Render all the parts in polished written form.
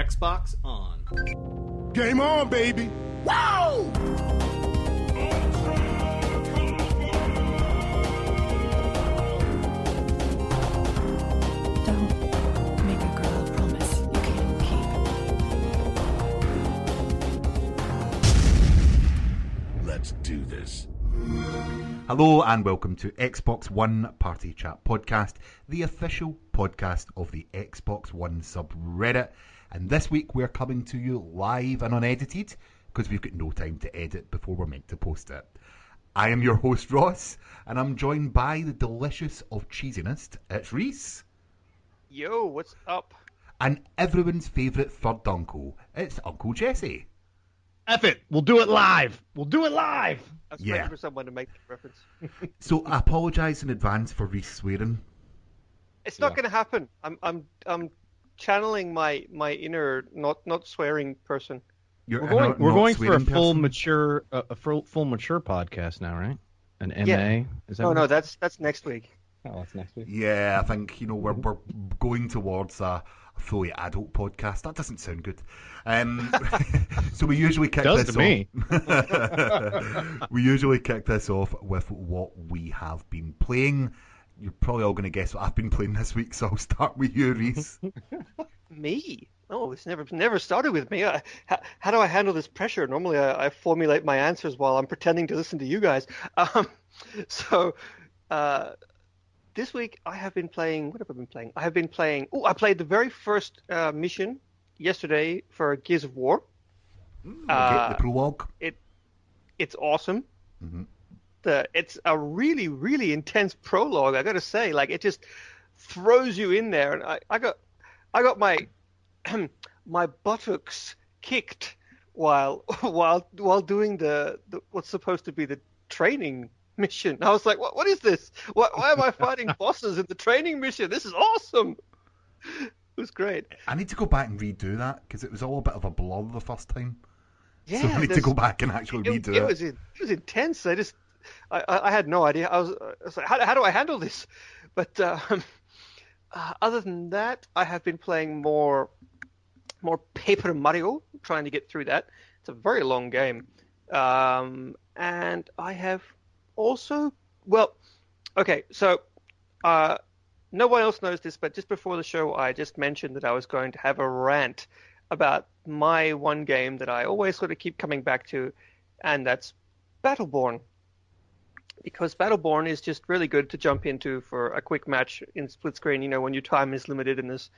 Xbox on. Game on, baby! Wow! Don't make a girl a promise you can't keep. Let's do this. Hello and welcome to Xbox One Party Chat Podcast, the official podcast of the Xbox One subreddit. And this week we're coming to you live and unedited because we've got no time to edit before we're meant to post it. I am your host Ross, and I'm joined by the delicious of cheesiness. It's Rhys. Yo, what's up? And everyone's favourite third uncle. It's Uncle Jesse. F it, we'll do it live. We'll do it live. I was waiting for someone to make the reference. So I apologise in advance for Rhys swearing. It's not going to happen. I'm channeling my inner not swearing person. We're going for a full mature podcast now, right? An MA. Yeah. Is that No, that's next week. Oh, that's next week. Yeah, I think we're going towards a fully adult podcast. That doesn't sound good. So we usually kick this off. We usually kick this off with what we have been playing. You're probably all going to guess what I've been playing this week, so I'll start with you, Rhys. Me? Oh, it's never started with me. How do I handle this pressure? Normally, I formulate my answers while I'm pretending to listen to you guys. This week I have been playing. What have I been playing? I have been playing. Oh, I played the very first mission yesterday for Gears of War. The prologue. It's awesome. Mm-hmm. It's a really, really intense prologue. I got to say, like, it just throws you in there, and I got my my buttocks kicked while doing the what's supposed to be the training mission. I was like, what is this? Why am I fighting bosses in the training mission? This is awesome. It was great. I need to go back and redo that because it was all a bit of a blur the first time. Yeah, so I need to go back and actually redo it. It was intense. I had no idea. I was like, how do I handle this? But other than that, I have been playing more Paper Mario, trying to get through that. It's a very long game. And I have also, so no one else knows this, but just before the show, I just mentioned that I was going to have a rant about my one game that I always sort of keep coming back to, and that's Battleborn. Because Battleborn is just really good to jump into for a quick match in split screen, when your time is limited and there's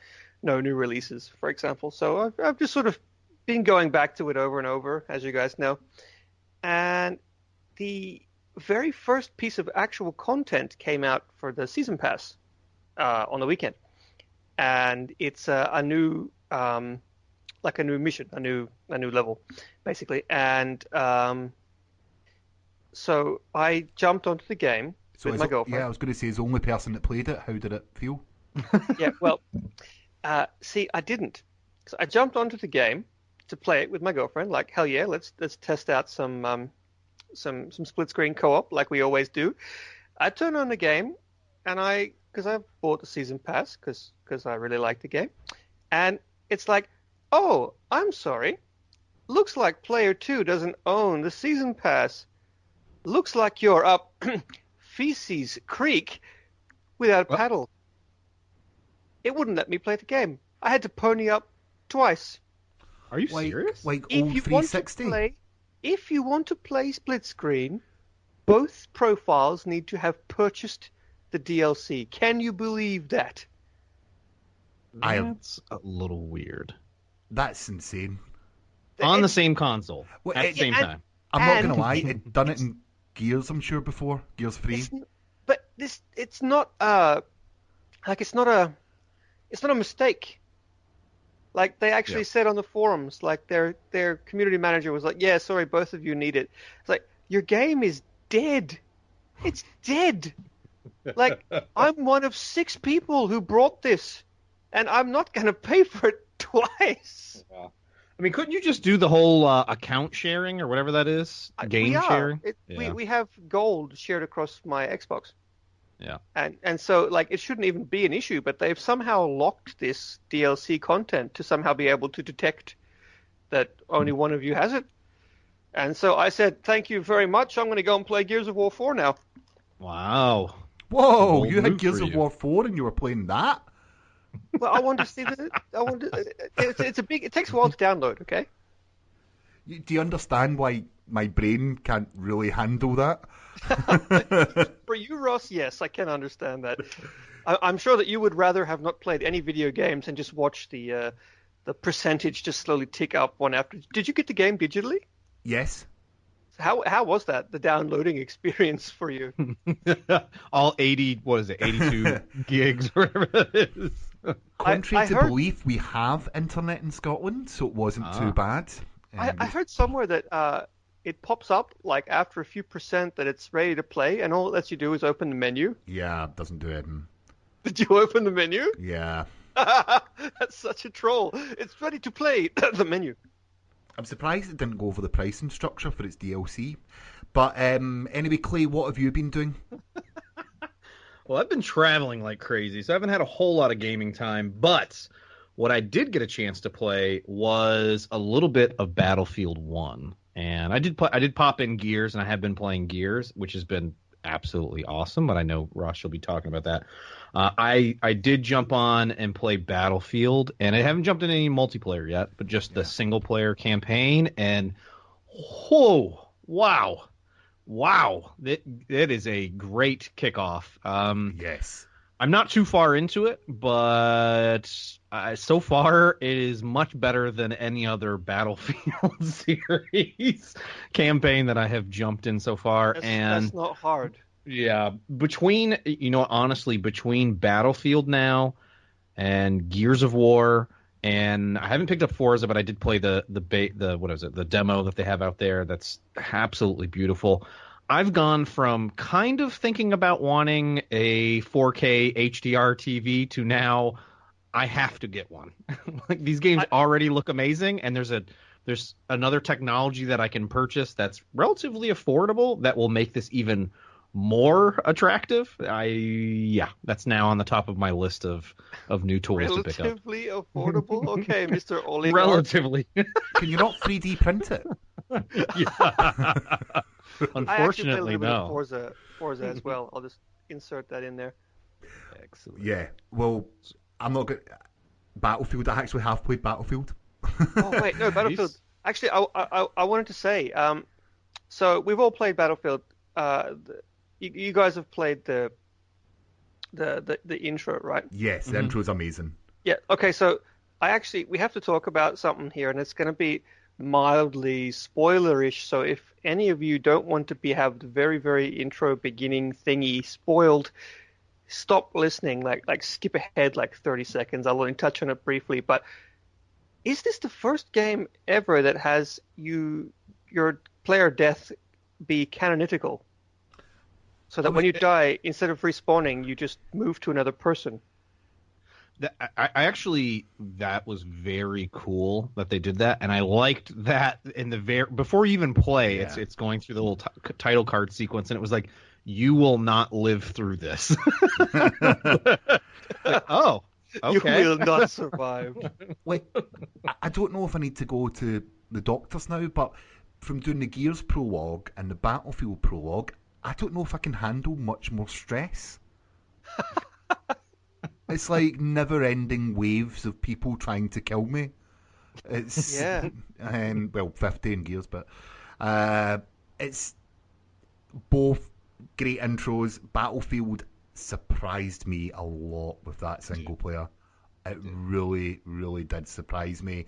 no new releases, for example. So I've just sort of been going back to it over and over, as you guys know. And the very first piece of actual content came out for the Season Pass on the weekend. And it's a new mission, a new level, basically. And so I jumped onto the game with my girlfriend. Yeah, I was going to say, as the only person that played it, how did it feel? Yeah, well, see, I didn't. So I jumped onto the game to play it with my girlfriend. Like, hell yeah, let's test out some split screen co-op like we always do. I turned on the game, and because I bought the season pass because I really like the game, and it's like, oh, I'm sorry, looks like player 2 doesn't own the season pass. Looks like you're up Feces Creek without paddle. It wouldn't let me play the game. I had to pony up twice. Are you serious? Like all 360? If you want to play split screen, both profiles need to have purchased the DLC. Can you believe that? That's a little weird. That's insane. On the same console at the same time. I'm not going to lie, I'd done it in Gears, I'm sure, before. Gears 3. It's not a mistake. Like, they actually said on the forums, like, their community manager was like, yeah, sorry, both of you need it. It's like, your game is dead. It's dead. Like, I'm one of 6 people who brought this, and I'm not going to pay for it twice. Yeah. I mean, couldn't you just do the whole account sharing or whatever that is? Game sharing? We have gold shared across my Xbox. Yeah. And so, like, it shouldn't even be an issue, but they've somehow locked this DLC content to somehow be able to detect that only one of you has it. And so I said, thank you very much. I'm going to go and play Gears of War 4 now. Wow. Whoa, you had Gears of War 4 and you were playing that? Well, I wanted to see it's a big. It takes a while to download. Okay. Do you understand why my brain can't really handle that? For you, Ross, yes, I can understand that. I'm sure that you would rather have not played any video games and just watch the percentage just slowly tick up one after. Did you get the game digitally? Yes. How was that, the downloading experience for you? All 82 gigs, whatever it is. Contrary to belief, we have internet in Scotland, so it wasn't too bad. I heard somewhere that it pops up like after a few percent that it's ready to play, and all it lets you do is open the menu. Yeah, it doesn't do it. Did you open the menu? Yeah. That's such a troll. It's ready to play the menu. I'm surprised it didn't go over the pricing structure for its DLC. But anyway, Clay, what have you been doing? Well, I've been traveling like crazy, so I haven't had a whole lot of gaming time. But what I did get a chance to play was a little bit of Battlefield 1. And I did pop in Gears, and I have been playing Gears, which has been absolutely awesome. But I know Ross will be talking about that. I did jump on and play Battlefield, and I haven't jumped in any multiplayer yet, but just the single player campaign. And wow, it is a great kickoff. Yes. I'm not too far into it, but so far it is much better than any other Battlefield series campaign that I have jumped in so far. That's not hard. Yeah, between Battlefield now and Gears of War, and I haven't picked up Forza, but I did play the demo that they have out there. That's absolutely beautiful. I've gone from kind of thinking about wanting a 4K HDR TV to now I have to get one. Like, these games already look amazing, and there's another technology that I can purchase that's relatively affordable that will make this even more attractive. That's now on the top of my list of new toys to pick up. Relatively affordable? Okay, Mr. Oliver. Relatively. Can you not 3D print it? Yeah. Unfortunately, no. Forza as well. I'll just insert that in there. Excellent. Yeah. Well, I'm not good. Battlefield. I actually have played Battlefield. Oh wait, no, Battlefield. Actually, I wanted to say. So we've all played Battlefield. You guys have played the intro, right? Yes, the intro's amazing. Yeah. Okay. So we have to talk about something here, and it's going to be mildly spoilerish. So if any of you don't want to have the very, very intro beginning thingy spoiled, stop listening. Like skip ahead like 30 seconds. I'll only touch on it briefly. But is this the first game ever that has your player death be canonical? So that when you die, instead of respawning, you just move to another person. That was very cool that they did that, and I liked that in before you even play, it's going through the little title card sequence, and it was like, you will not live through this. Like, oh, okay. You will not survive. Wait, I don't know if I need to go to the doctors now, but from doing the Gears prologue and the Battlefield prologue, I don't know if I can handle much more stress. It's like never-ending waves of people trying to kill me. It's 50 in Gears, but it's both great intros. Battlefield surprised me a lot with that single player. It really, really did surprise me.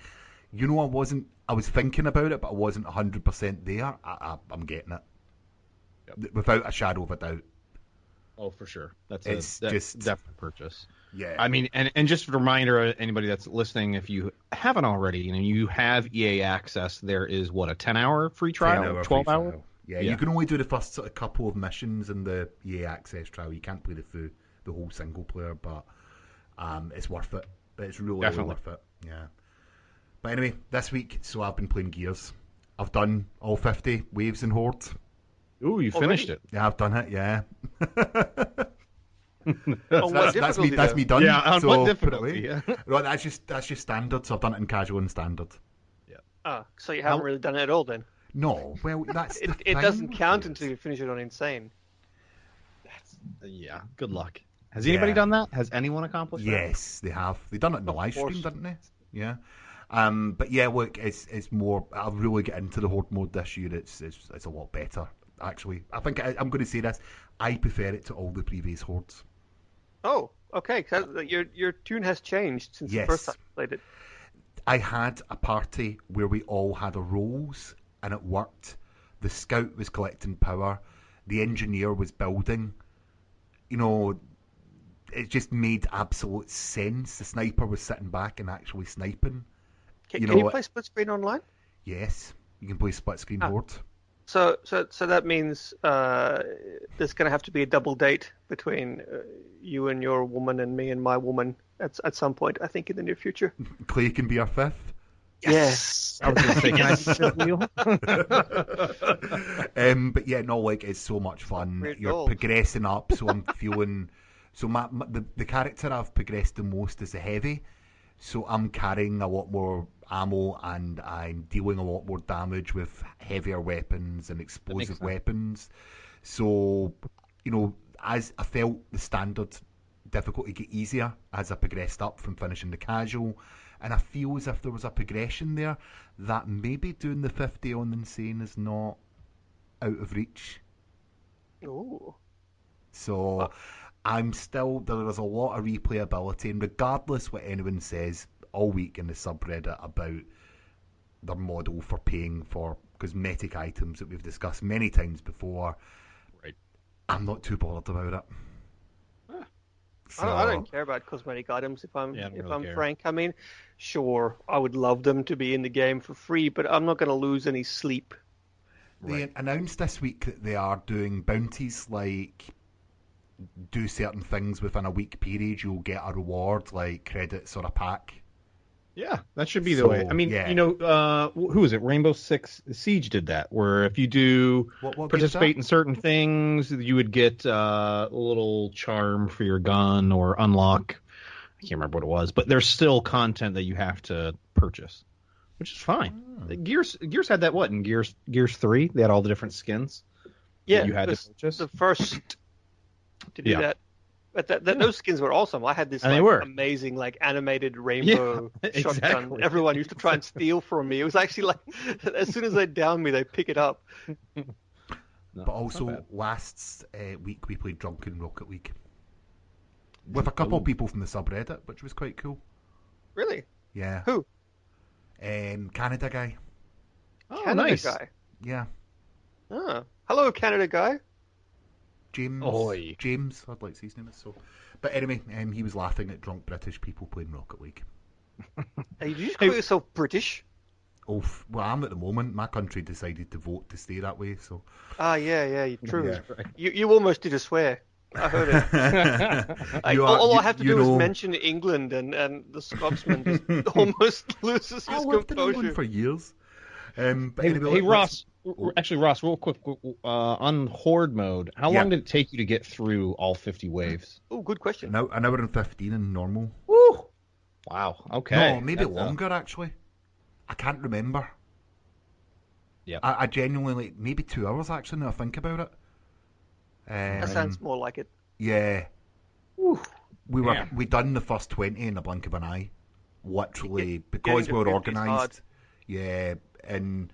You know, I was thinking about it, but I wasn't 100% there. I'm getting it. Yep. Without a shadow of a doubt. Oh, for sure. That's just definite purchase. Yeah. I mean, and just a reminder, anybody that's listening, if you haven't already, you have EA access. There is a 10-hour free trial, 12-hour. Yeah, you can only do the first sort of couple of missions in the EA access trial. You can't play the whole single player, but it's worth it. It's really worth it. Yeah. But anyway, this week, so I've been playing Gears. I've done all 50 waves and hordes. Ooh, you finished it. Yeah, I've done it, yeah. On what difficulty, that's though? me done. Yeah, on so what put it difficulty? away. Yeah. Right, that's just standard. So I've done it in casual and standard. Ah, so you haven't really done it at all then. No, well, that's the It thing, doesn't count James. until you finish it on insane. Yeah, good luck. Has anybody done that? Has anyone accomplished that? Yes, they have. They done it in the live stream, course. didn't they? Yeah. But yeah, look, it's more. I'll really get into the horde mode this year. It's a lot better, actually. I think I'm going to say this. I prefer it to all the previous hordes. Oh, okay. So your tune has changed since the first time you played it. I had a party where we all had our roles, and it worked. The scout was collecting power. The engineer was building. You know, it just made absolute sense. The sniper was sitting back and actually sniping. Can You you know, play split screen online? Yes, you can play split screen horde. So that means there's going to have to be a double date between you and your woman and me and my woman at some point, I think, in the near future. Clay can be our fifth. Yes. I was going to say, can I see the wheel? But yeah, no, like it's so much fun. Weird You're goals. progressing up, so I'm feeling. So the character I've progressed the most is the heavy. So I'm carrying a lot more ammo and I'm dealing a lot more damage with heavier weapons and explosive sense. weapons. So, you know, as I felt the standard difficulty get easier as I progressed up from finishing the casual. And I feel as if there was a progression there that maybe doing the 50 on insane is not out of reach. Ooh. So I'm still, there is a lot of replayability, and regardless what anyone says all week in the subreddit about their model for paying for cosmetic items that we've discussed many times before, Right. I'm not too bothered about it. I don't care about cosmetic items if I'm Yeah, I don't really care. frank. I mean, sure, I would love them to be in the game for free, but I'm not going to lose any sleep. They announced this week that they are doing bounties, like do certain things within a week period, you'll get a reward like credits or a pack. Yeah, that should be the So, way. I mean, yeah. you know, who is it? Rainbow Six Siege did that, where if you do What gives participate that? in certain things, you would get a little charm for your gun or unlock. I can't remember what it was, but there's still content that you have to purchase, which is fine. Gears had that. What in Gears 3? They had all the different skins. Yeah, that you had it to was purchase. the first to do Yeah. that. But those skins were awesome. I had this And they were. amazing animated rainbow shotgun. exactly. Everyone used to try and steal from me. It was actually like as soon as they down me, they pick it up. No, But it's not also, bad. last week we played Drunken Rocket League with a couple of people from the subreddit, which was quite cool. Really? Yeah. Who? Canada guy. Oh, Canada nice. guy. Yeah. Ah. Hello, Canada guy. James. Oi. James, I'd like to say his name is so. But anyway, he was laughing at drunk British people playing Rocket League. Hey, did you just call yourself British? Oh, well, I'm at the moment. My country decided to vote to stay that way, so. Ah, yeah, true. Yeah. You almost did a swear. I heard it. You all are- I have to you do is know- mention England, and the Scotsman just almost loses I his lived in England composure. for years. But Hey, anyway, hey let's- Ross. Actually, Ross, real quick, on Horde mode, how Yeah. long did it take you to get through all 50 waves? Oh, good question. An hour and 15 in normal. Woo! Wow. Okay. No, maybe That's, longer, actually. I can't remember. Yeah. I genuinely, maybe 2 hours, actually, now I think about it. That sounds more like it. Yeah. We Damn. done the first 20 in the blink of an eye. Literally, Get- because getting we to were 50 is hard. organised. Yeah, and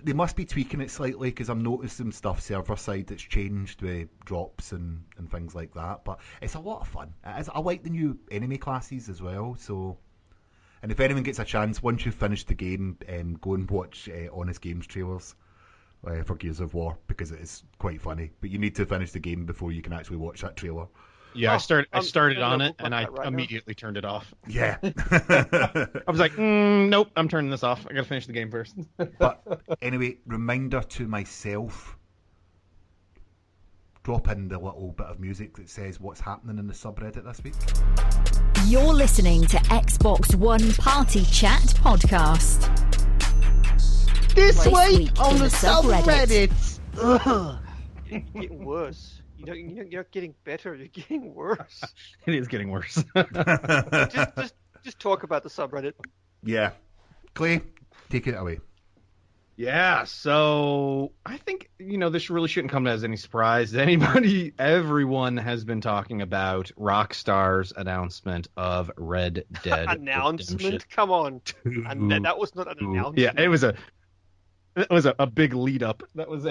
they must be tweaking it slightly because I'm noticing stuff server side that's changed with drops and things like that. But it's a lot of fun. I like the new enemy classes as well. So, and if anyone gets a chance, once you've finished the game, go and watch Honest Games trailers for Gears of War because it is quite funny. But you need to finish the game before you can actually watch that trailer. Yeah, I started I'm on gonna it, bookmark and I that right now. immediately turned it off. Yeah. I was like, nope, I'm turning this off. I gotta finish the game first. But anyway, reminder to myself, drop in the little bit of music that says what's happening in the subreddit this week. You're listening to Xbox One Party Chat Podcast. This This week week on in the the subreddit. subreddits. It's getting worse. you're not getting better. You're getting worse. It is getting worse. just talk about the subreddit. Yeah. Clay, take it away. Yeah, so I think, this really shouldn't come as any surprise to anybody. Everyone has been talking about Rockstar's announcement of Red Dead Announcement? Redemption Come on. 2. And that was not an announcement. Yeah, it was a big lead up. That was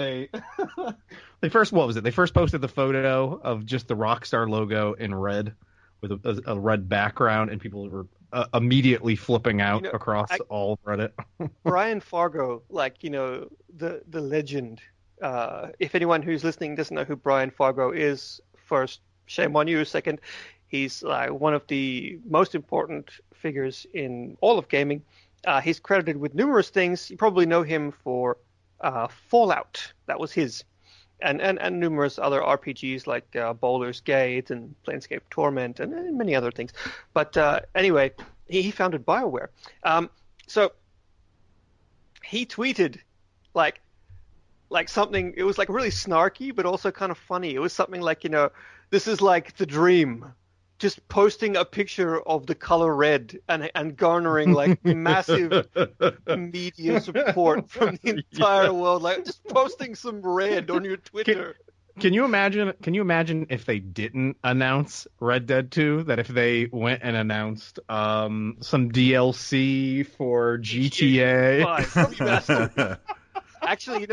what was it? They first posted the photo of just the Rockstar logo in red with a red background, and people were immediately flipping out across all of Reddit. Brian Fargo, the legend. If anyone who's listening doesn't know who Brian Fargo is, first, shame on you. Second, he's one of the most important figures in all of gaming. He's credited with numerous things. You probably know him for Fallout. That was his. And numerous other RPGs like Baldur's Gate and Planescape Torment and many other things. But anyway, he founded BioWare. So he tweeted like something. It was really snarky, but also kind of funny. It was something like, this is like the dream. Just posting a picture of the color red and garnering massive media support from the entire world. Just posting some red on your Twitter. Can you imagine if they didn't announce Red Dead 2? That if they went and announced some DLC for GTA? Actually,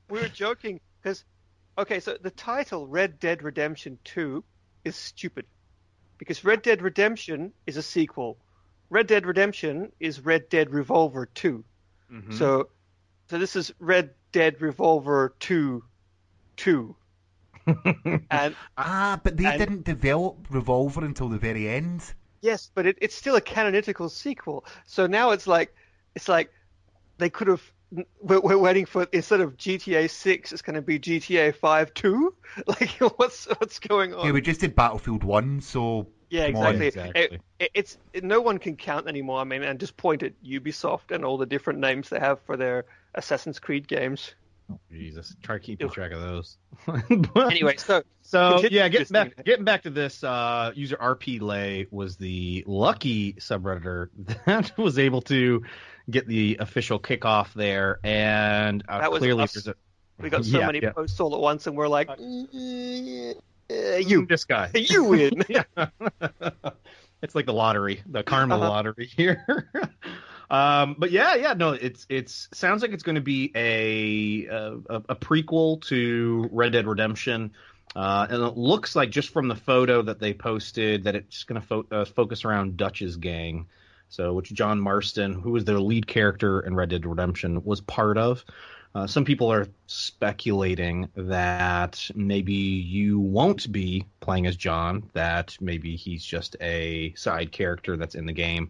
we were joking because, so the title Red Dead Redemption 2 is stupid. Because Red Dead Redemption is a sequel. Red Dead Redemption is Red Dead Revolver 2. Mm-hmm. So this is Red Dead Revolver 2. But they didn't develop Revolver until the very end. Yes, but it's still a canonical sequel. So now it's like they could have. We're waiting for, instead of GTA 6, it's going to be GTA 5 2? What's going on? Yeah, we just did Battlefield 1, so... Yeah, exactly. It's no one can count anymore. I mean, and just point at Ubisoft and all the different names they have for their Assassin's Creed games. Oh, Jesus. Try keeping track of those. Anyway, so yeah, getting back to this, user RP Lay was the lucky subredditor that was able to get the official kickoff there, and that was clearly us. We got so many posts all at once, and we're like, you, this guy, you win. It's like the lottery, the karma lottery here. But it's sounds like it's going to be a prequel to Red Dead Redemption. And it looks like, just from the photo that they posted, that it's going to focus around Dutch's gang. So, which John Marston, who was their lead character in Red Dead Redemption, was part of. Some people are speculating that maybe you won't be playing as John, that maybe he's just a side character that's in the game.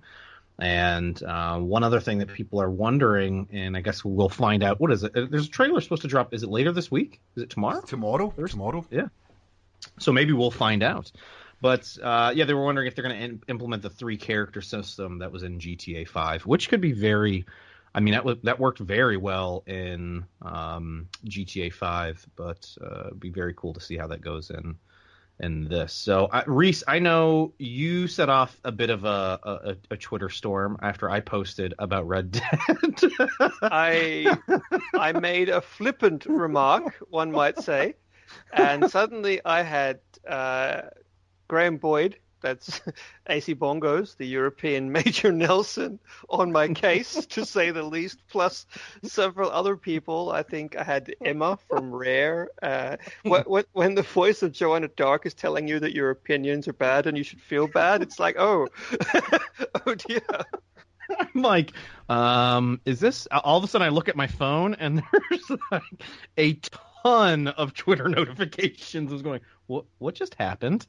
And one other thing that people are wondering, and I guess we'll find out, what is it? There's a trailer supposed to drop. Is it later this week? Is it tomorrow? Tomorrow. Yeah. So maybe we'll find out. But, they were wondering if they're going to implement the 3-character system that was in GTA 5, which could be very... I mean, that worked very well in GTA 5, but it'd be very cool to see how that goes in this. So, Rhys, I know you set off a bit of a Twitter storm after I posted about Red Dead. I made a flippant remark, one might say, and suddenly I had Graham Boyd, that's AC Bongos, the European Major Nelson, on my case, to say the least, plus several other people. I think I had Emma from Rare. When the voice of Joanna Dark is telling you that your opinions are bad and you should feel bad, it's like, oh dear. I'm like, is this... All of a sudden I look at my phone and there's like a ton of Twitter notifications. I was going, what just happened?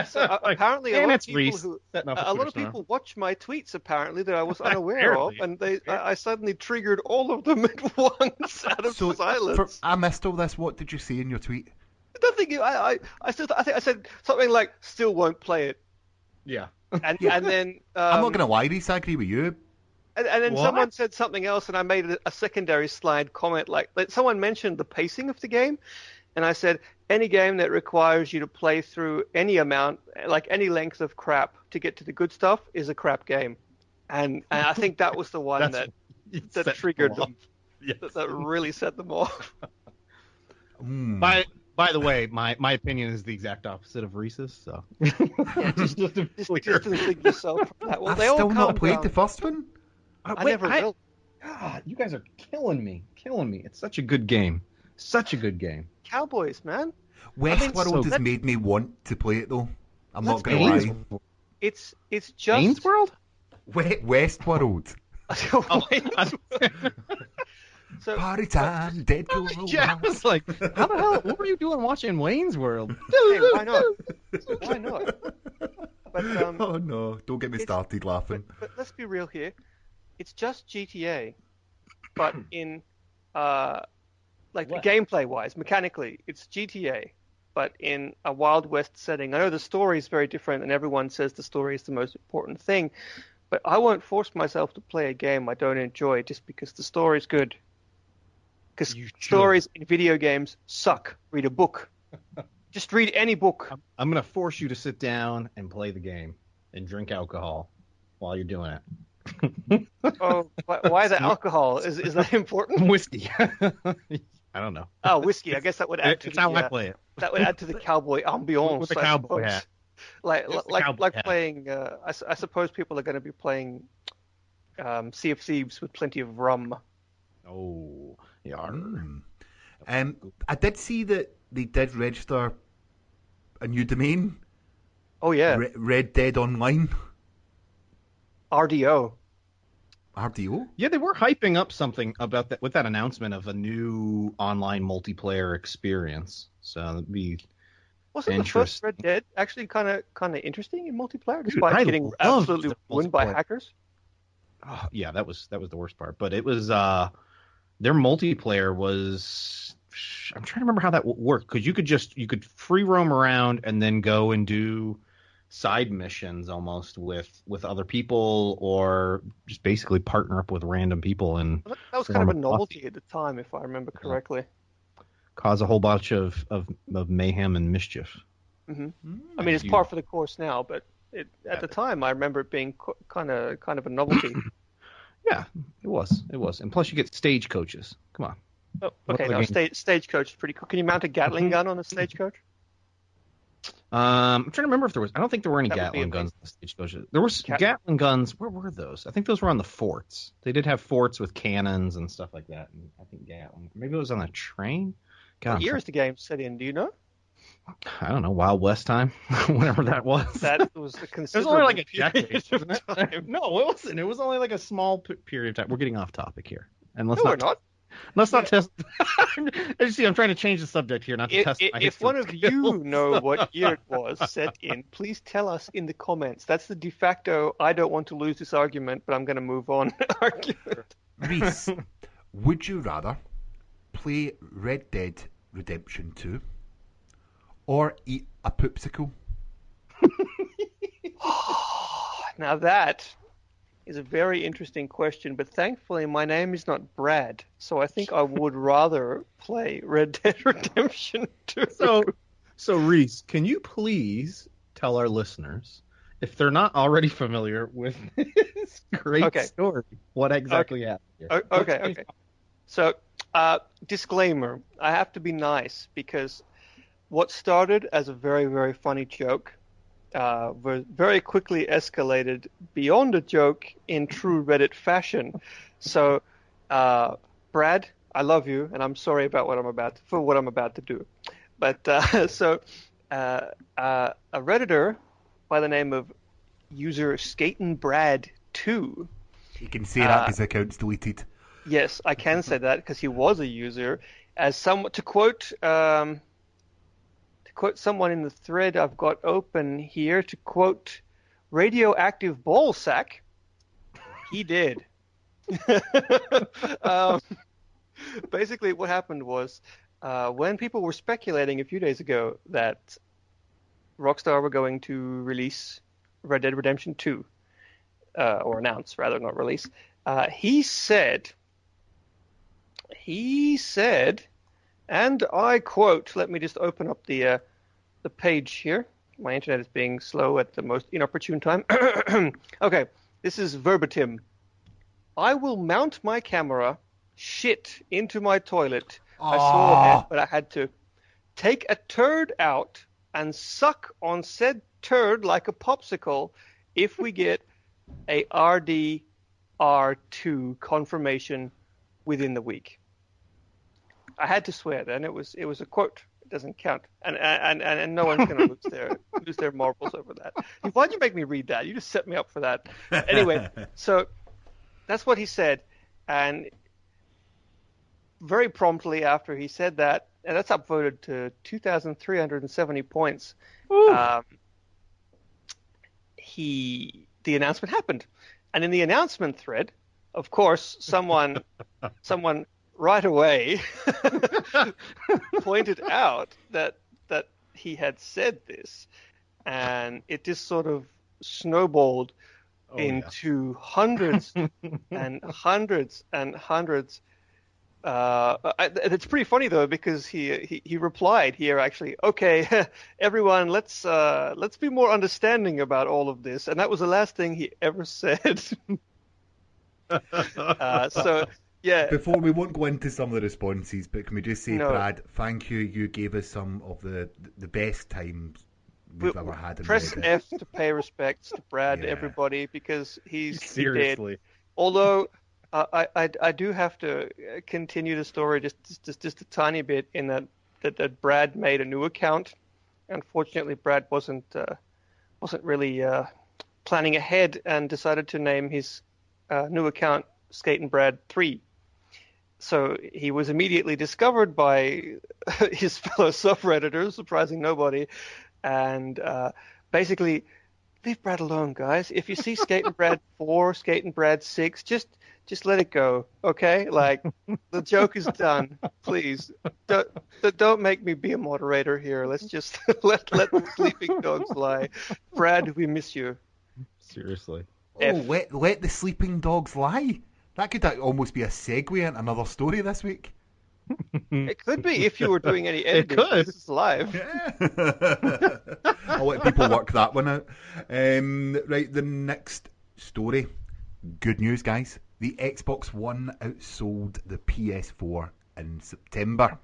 So, apparently a lot of people watch my tweets, apparently, that I was unaware of, and I suddenly triggered all of them at once out of silence. I missed all this. What did you say in your tweet? Nothing. I think I said something like, still won't play it. Yeah. And then... I'm not going to lie, Rhys, I agree with you. And then someone said something else, and I made a secondary slide comment, like someone mentioned the pacing of the game, And I said, any game that requires you to play through any amount, like any length of crap to get to the good stuff is a crap game. And I think that was the one that triggered them. Yes. That really set them off. By the way, my opinion is the exact opposite of Rhys's. So Yeah, just distinguish yourself from that. Well, I've they all still not calm played down. the first one. I never will. God, you guys are killing me. It's such a good game. Such a good game. Cowboys, man. Westworld so has made me want to play it though. I'm not Let's gonna be lie. It's just Wayne's World? Westworld. So Party time, dead cool romance. Yeah, I was like, how the hell? What were you doing watching Wayne's World? hey, why not? Why not? But Oh no, don't get me started laughing. but let's be real here. It's just GTA, but in like What? gameplay wise, mechanically, it's GTA, but in a Wild West setting. I know the story is very different, and everyone says the story is the most important thing, but I won't force myself to play a game I don't enjoy just because the story's good. Because stories in video games suck. Read a book. Just read any book. I'm going to force you to sit down and play the game and drink alcohol while you're doing it. Oh, why the alcohol? Is that important? Whiskey. I don't know. Oh, whiskey. I guess that would add to It's the, how I play it. that would add to the cowboy ambiance. With a I cowboy suppose. hat. Like Just the like cowboy like hat. playing. I suppose people are going to be playing Sea of Thieves with plenty of rum. Oh, yeah. I did see that they did register a new domain, Oh yeah, Red Dead Online, RDO. RDO. Yeah, they were hyping up something about that with that announcement of a new online multiplayer experience. So it'd be Wasn't the first Red Dead actually kind of interesting in multiplayer, despite I getting loved absolutely the ruined by multiplayer. hackers? Oh, yeah, that was the worst part. But it was their multiplayer was. I'm trying to remember how that worked because you could free roam around and then go and do side missions almost with other people or just basically partner up with random people and That was kind of a novelty at the time, if I remember correctly. cause a whole bunch of mayhem and mischief. I mean, it's par for the course now, but at the time, I remember it being kind of a novelty. Yeah, it was, and plus you get stagecoaches. Come on. Oh, What okay, other now game? stagecoach is pretty cool. Can you mount a Gatling gun on a stagecoach? I'm trying to remember if there was. I don't think there were any That would be Gatling guns on the stagecoaches. There was Gatling guns. Where were those? I think those were on the forts. They did have forts with cannons and stuff like that. And I think Gatling. Maybe it was on a train. God, What year is the game set in? Do you know? I don't know. Wild West time, whatever that was. That was a It was considerable only like a period decade, of wasn't it? time. No, it wasn't. It was only like a small period of time. We're getting off topic here, and let's No, not. we're not. Let's not test. You see, I'm trying to change the subject here, not to test my If history one of you skills. know what year it was set in, please tell us in the comments. That's the de facto, I don't want to lose this argument, but I'm going to move on argument. Rhys, would you rather play Red Dead Redemption 2 or eat a poopsicle? Now that is a very interesting question, but thankfully my name is not Brad, so I think I would rather play Red Dead Redemption 2. So Rhys, can you please tell our listeners, if they're not already familiar with this great story, what exactly happened here? Okay. So, disclaimer, I have to be nice because what started as a very, very funny joke very quickly escalated beyond a joke in true Reddit fashion. So, Brad, I love you, and I'm sorry about what I'm about to do. But a Redditor by the name of user SkatinBrad2. You can say that because the account's deleted. Yes, I can say that because he was a user. To quote someone in the thread I've got open here, to quote radioactive ball sack, he did. Basically, what happened was when people were speculating a few days ago that Rockstar were going to release Red Dead Redemption 2, or announce, rather, not release, he said And I quote, let me just open up the page here. My internet is being slow at the most inopportune time. Okay, this is verbatim. I will mount my camera, shit into my toilet. I saw it, but I had to. Take a turd out and suck on said turd like a popsicle if we get a RDR2 confirmation within the week. I had to swear then. It was a quote. It doesn't count. And no one's going to lose their marbles over that. Why'd you make me read that? You just set me up for that. Anyway, so that's what he said. And very promptly after he said that, and that's upvoted to 2,370 points, the announcement happened. And in the announcement thread, of course, someone right away pointed out that he had said this, and it just sort of snowballed into hundreds and hundreds and hundreds. It's pretty funny though, because he replied here actually, okay, everyone, let's be more understanding about all of this, and that was the last thing he ever said. So. Yeah. Before we won't go into some of the responses, but can we just say, No. Brad, thank you. You gave us some of the best times we've ever had. Press Reddit. F to pay respects to Brad, Yeah. everybody, because he did. Seriously. Although I do have to continue the story just a tiny bit in that Brad made a new account. Unfortunately, Brad wasn't really planning ahead and decided to name his new account Skatin' Brad 3. So he was immediately discovered by his fellow subredditors, surprising nobody, and basically, leave Brad alone, guys. If you see Skatin' Brad 4, Skatin' Brad 6, just let it go, okay? Like, the joke is done. Please, don't make me be a moderator here. Let's just let the sleeping dogs lie. Brad, we miss you. Seriously. Let the sleeping dogs lie. That could almost be a segue into another story this week. It could be if you were doing any editing. could. This is live. Yeah. I'll let people work that one out. Right, the next story. Good news, guys. The Xbox One outsold the PS4 in September.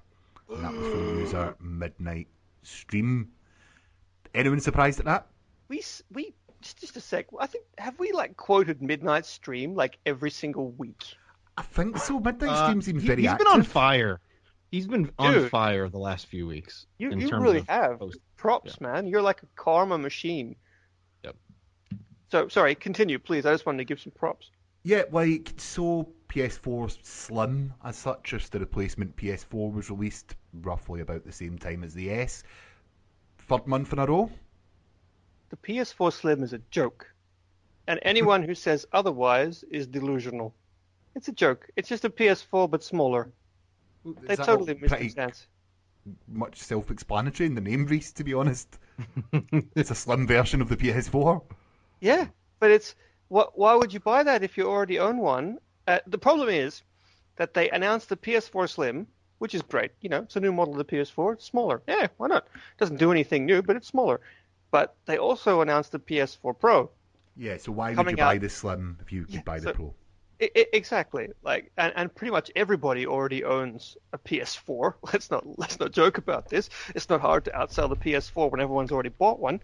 And that was from user Midnight Stream. Anyone surprised at that? We just a sec. I think, have we quoted Midnight Stream every single week? I think so. Midnight Stream seems very He's active. been on fire. He's been on Dude. fire the last few weeks. You in terms really of have. post- Props, man. You're like a karma machine. Yep. So, sorry, continue, please. I just wanted to give some props. Yeah, so PS4 Slim, as such, just the replacement PS4 was released roughly about the same time as the S. Third month in a row. The PS4 Slim is a joke. And anyone who says otherwise is delusional. It's a joke. It's just a PS4, but smaller. They totally missed the chance. Much self-explanatory in the name, Rhys, to be honest. It's a slim version of the PS4. Yeah, but it's... Why would you buy that if you already own one? The problem is that they announced the PS4 Slim, which is great. It's a new model of the PS4. It's smaller. Yeah, why not? It doesn't do anything new, but it's smaller. But they also announced the PS4 Pro. Yeah, so why would Coming you buy out- the Slim if you could buy the Pro? Exactly. And pretty much everybody already owns a PS4. Let's not joke about this. It's not hard to outsell the PS4 when everyone's already bought one.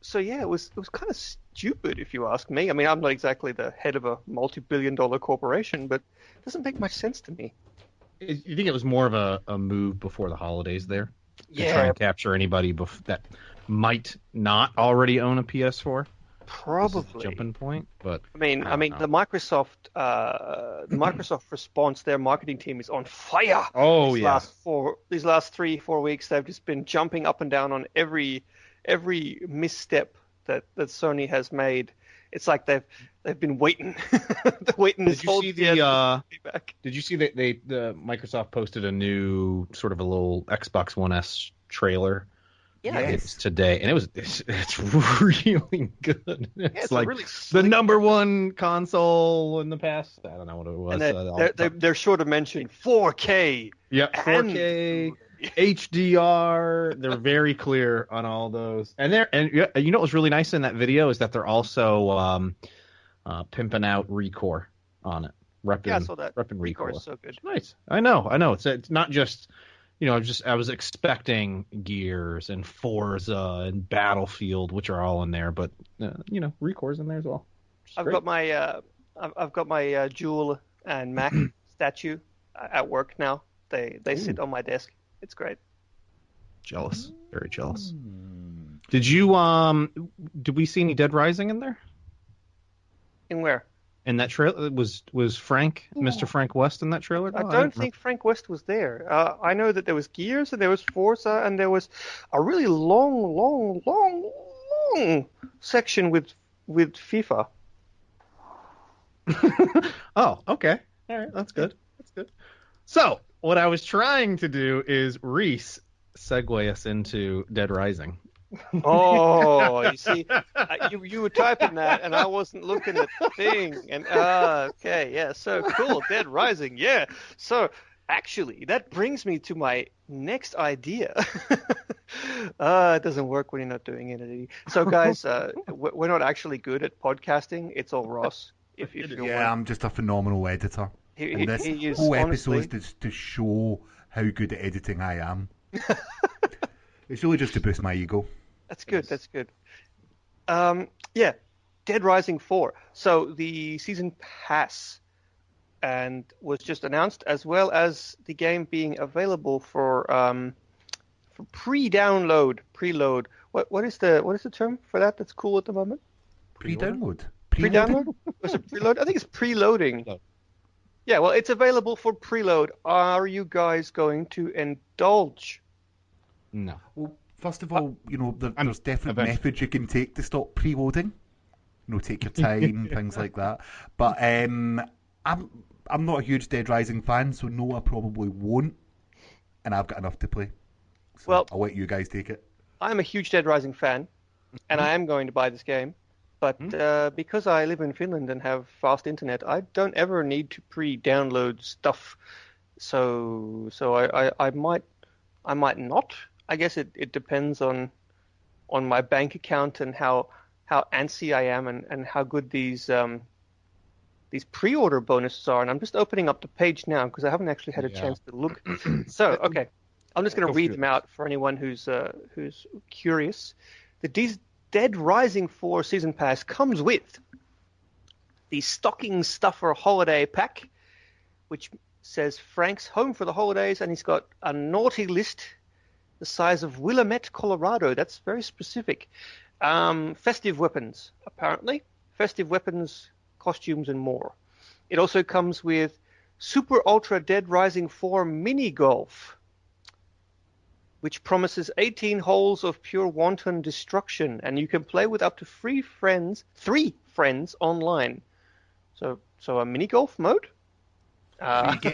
So yeah, it was kind of stupid if you ask me. I mean, I'm not exactly the head of a multi-billion-dollar corporation, but it doesn't make much sense to me. You think it was more of a move before the holidays there? To Yeah. try and capture anybody that might not already own a PS4? Probably. Jumping point, but I mean, the Microsoft response, their marketing team is on fire. Oh, These yeah. These last 3-4 weeks, they've just been jumping up and down on every misstep that Sony has made. It's like they've been waiting. They're waiting this Did you whole see year to be back. Did you see that the Microsoft posted a new sort of a little Xbox One S trailer Yeah, Yes. today, and it's really good. It's it's like really the slick. number one console in the past. I don't know what it was. And they're sure to mention 4K. Yeah, and 4K, HDR. They're very clear on all those. And you know what was really nice in that video is that they're also pimping out Recore on it. Yeah, I saw that. Repping Recore Recore. is so good. Nice. I know. It's not just, I was expecting Gears and Forza and Battlefield, which are all in there, but Recore's in there as well. I've got my Jewel and Mac statue at work now. They sit on my desk. It's great. Jealous. Very jealous. Did we see any Dead Rising in there? In where? In that trailer, was Frank, Mr. Frank West in that trailer? I don't think Frank West was there. I know that there was Gears and there was Forza and there was a really long section with FIFA. Oh, okay. All right, that's good. That's good. So, what I was trying to do is Rhys segue us into Dead Rising. Oh, you see, you were typing that, and I wasn't looking at the thing. And okay, yeah, so cool, Dead Rising, yeah. So actually, that brings me to my next idea. It doesn't work when you're not doing it. So guys, we're not actually good at podcasting. It's all Ross. If you're Yeah, I'm just a phenomenal editor. And this he is, whole honestly, episode is to show how good at editing I am. It's really just to boost my ego. That's good. That's good. Yeah, Dead Rising 4. So the season pass and was just announced, as well as the game being available for pre-download, preload. What is the term for that? That's cool at the moment. Pre-download. Pre-download? Was it preload? I think it's preloading. Preload. Yeah, well, it's available for preload. Are you guys going to indulge? No. Well, first of all, there's different eventually. methods you can take to stop preloading. Take your time, things like that. But I'm not a huge Dead Rising fan, so no, I probably won't. And I've got enough to play. So Well, I'll let you guys take it. I'm a huge Dead Rising fan, and I am going to buy this game. But because I live in Finland and have fast internet, I don't ever need to pre-download stuff. So I might not. I guess it depends on my bank account and how antsy I am and how good these pre-order bonuses are. And I'm just opening up the page now because I haven't actually had a chance to look. So okay, I'm just going to read them out for anyone who's curious. The Dead Rising 4 Season Pass comes with the Stocking Stuffer Holiday Pack, which says Frank's home for the holidays, and he's got a naughty list the size of Willamette, Colorado. That's very specific. Festive weapons, apparently. Festive weapons, costumes, and more. It also comes with Super Ultra Dead Rising 4 Mini Golf, which promises 18 holes of pure wanton destruction, and you can play with up to three friends online. So a mini golf mode.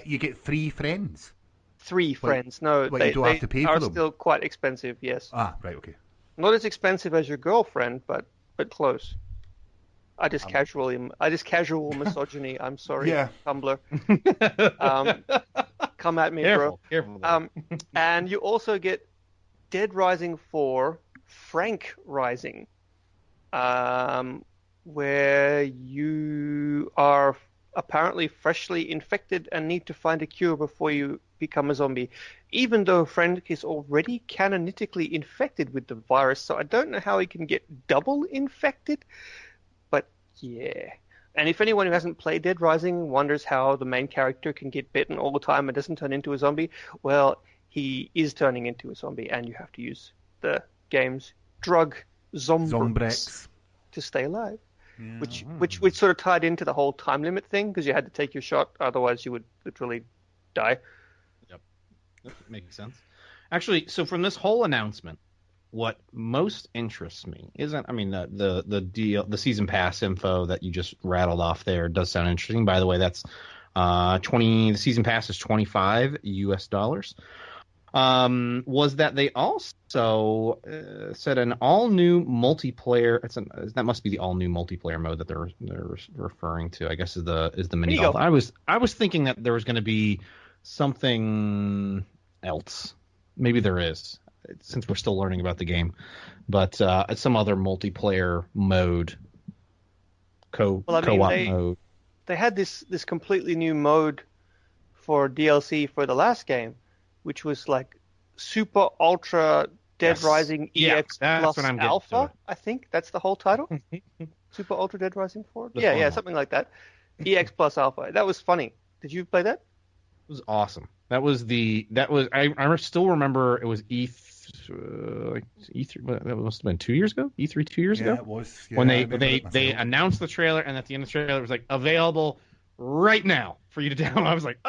You get 3 friends. 3 friends. No, But you don't have to pay for are them. still quite expensive. Yes, Ah, right, okay. not as expensive as your girlfriend, but close. I just casual misogyny. I'm sorry, Yeah. Tumblr. Come at me, Careful. bro. And you also get Dead Rising 4 Frank Rising, where you are apparently freshly infected and need to find a cure before you become a zombie, even though Frank is already canonically infected with the virus. So I don't know how he can get double infected, but yeah. And if anyone who hasn't played Dead Rising wonders how the main character can get bitten all the time and doesn't turn into a zombie, well, he is turning into a zombie, and you have to use the game's drug Zombrex to stay alive. Yeah. Which sort of tied into the whole time limit thing, because you had to take your shot, otherwise you would literally die. Yep, that makes sense. Actually, so from this whole announcement, what most interests me isn't, I mean, the deal, the season pass info that you just rattled off there does sound interesting. By the way, that's the season pass is $25 US. was that they also said an all-new multiplayer. That must be the all-new multiplayer mode that they're referring to. I guess is the mini golf. I was thinking that there was going to be something else. Maybe there is, since we're still learning about the game, but some other multiplayer mode, co-op mode. They had this completely new mode for DLC for the last game, which was like Super Ultra Dead Rising EX plus Alpha. I think that's the whole title. Super Ultra Dead Rising 4. Yeah, something like that. EX plus Alpha. That was funny. Did you play that? It was awesome. I still remember it was E3. That must have been 2 years ago. E3 2 years ago. Yeah, it was. Yeah, when they announced the trailer, and at the end of the trailer, it was like available right now for you to download. I was like,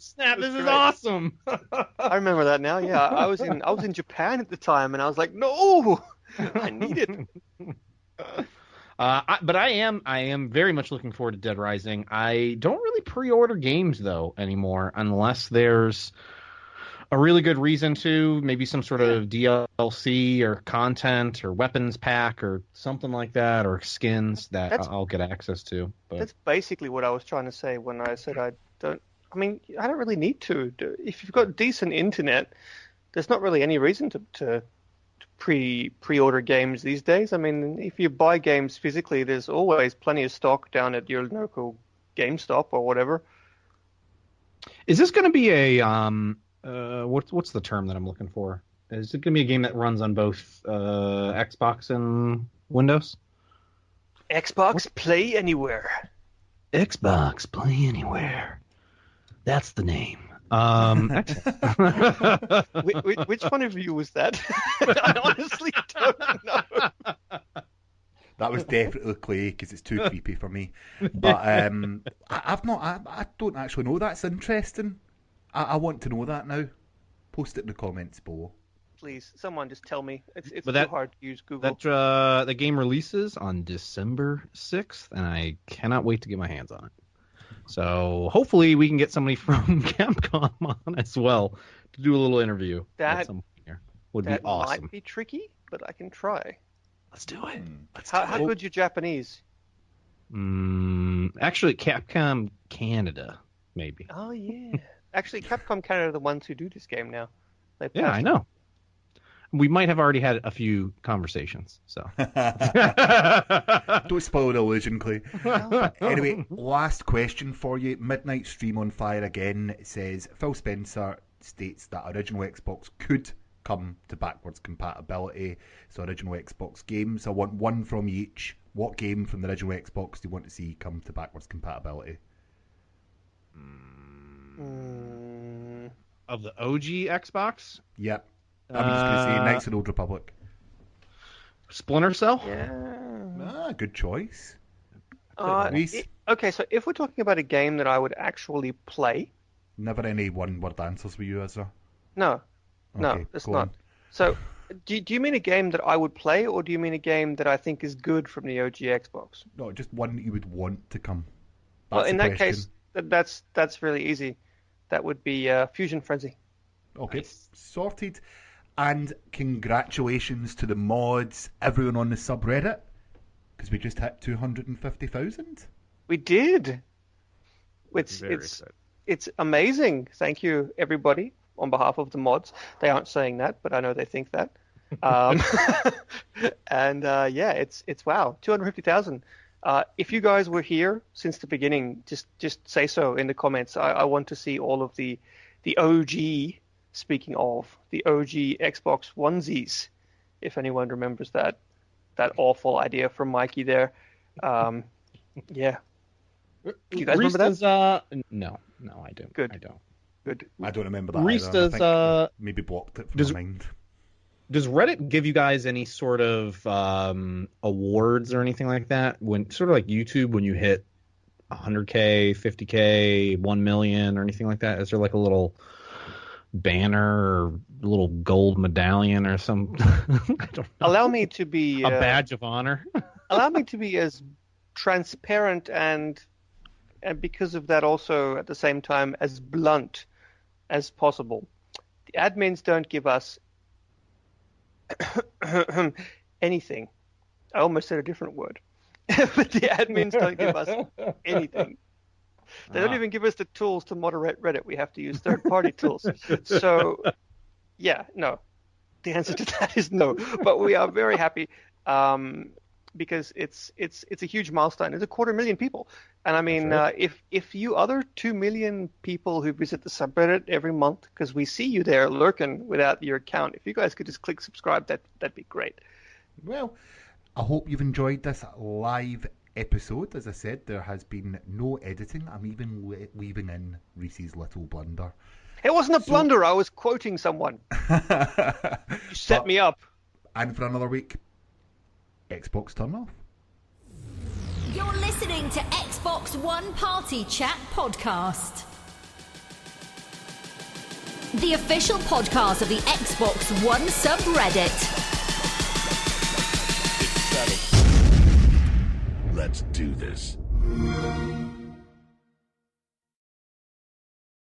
snap! This is awesome. I remember that now. Yeah, I was in Japan at the time, and I was like, no, I need it. But I am very much looking forward to Dead Rising. I don't really pre-order games though anymore unless there's a really good reason to, maybe some sort of DLC or content or weapons pack or something like that, or skins that I'll get access to. But that's basically what I was trying to say when I said I don't really need to. If you've got decent internet, there's not really any reason to pre-order games these days. I mean, if you buy games physically, there's always plenty of stock down at your local GameStop or whatever. Is this going to be a what's the term that I'm looking for? Is it going to be a game that runs on both Xbox and Windows? Xbox Play Anywhere. Xbox Play Anywhere. That's the name. Which one of you was that? I honestly don't know. That was definitely Clay, because it's too creepy for me. But I don't actually know. That's interesting. I want to know that now. Post it in the comments below. Please, someone just tell me. It's too hard to use Google. The game releases on December 6th, and I cannot wait to get my hands on it. So hopefully we can get somebody from Capcom on as well to do a little interview at some point here. Would be awesome. That might be tricky, but I can try. Let's do it. How good's your Japanese? Actually, Capcom Canada, maybe. Oh, yeah. Actually, Capcom Canada are the ones who do this game now. Yeah, I know. We might have already had a few conversations, so. Don't spoil the illusion, Clay. Anyway, last question for you. Midnight Stream on Fire again says, Phil Spencer states that original Xbox could come to backwards compatibility. So original Xbox games. I want one from each. What game from the original Xbox do you want to see come to backwards compatibility? Of the OG Xbox? Yep. I'm just going to say Knights of the Old Republic. Splinter Cell? Yeah. Good choice. Okay, so if we're talking about a game that I would actually play... Never any one-word answers with you, is there? No, it's not. So, do you mean a game that I would play, or do you mean a game that I think is good from the OG Xbox? No, just one that you would want to come. Well, in that case, that's really easy. That would be Fusion Frenzy. Okay, sorted. And congratulations to the mods, everyone on the subreddit, because we just hit 250,000. We did. It's amazing. Thank you, everybody, on behalf of the mods. They aren't saying that, but I know they think that. And it's wow, 250,000. If you guys were here since the beginning, just say so in the comments. I want to see all of the OG. Speaking of the OG Xbox onesies, if anyone remembers that awful idea from Mikey there, yeah. You guys remember that? No, I don't. Good. I don't. Good. I don't remember that. Rhys either. does. Maybe blocked it from my mind. Does Reddit give you guys any sort of awards or anything like that? When sort of like YouTube, when you hit 100K, 50K, 1 million, or anything like that? Is there like a little banner or a little gold medallion or some? I don't know. Allow me to be a badge of honor. Allow me to be as transparent and because of that also at the same time as blunt as possible. The admins don't give us anything. I almost said a different word. But the admins don't give us anything. They don't even give us the tools to moderate Reddit. We have to use third-party tools. So, yeah, no. The answer to that is no. But we are very happy because it's a huge milestone. It's 250,000 people. And I mean, if you other 2 million people who visit the subreddit every month, because we see you there lurking without your account, if you guys could just click subscribe, that'd be great. Well, I hope you've enjoyed this live episode. As I said, there has been no editing. I'm even weaving in Rhys's little blunder. It wasn't a blunder. I was quoting someone. You set me up. And for another week, Xbox turn off. You're listening to Xbox One Party Chat Podcast, the official podcast of the Xbox One subreddit. Let's do this.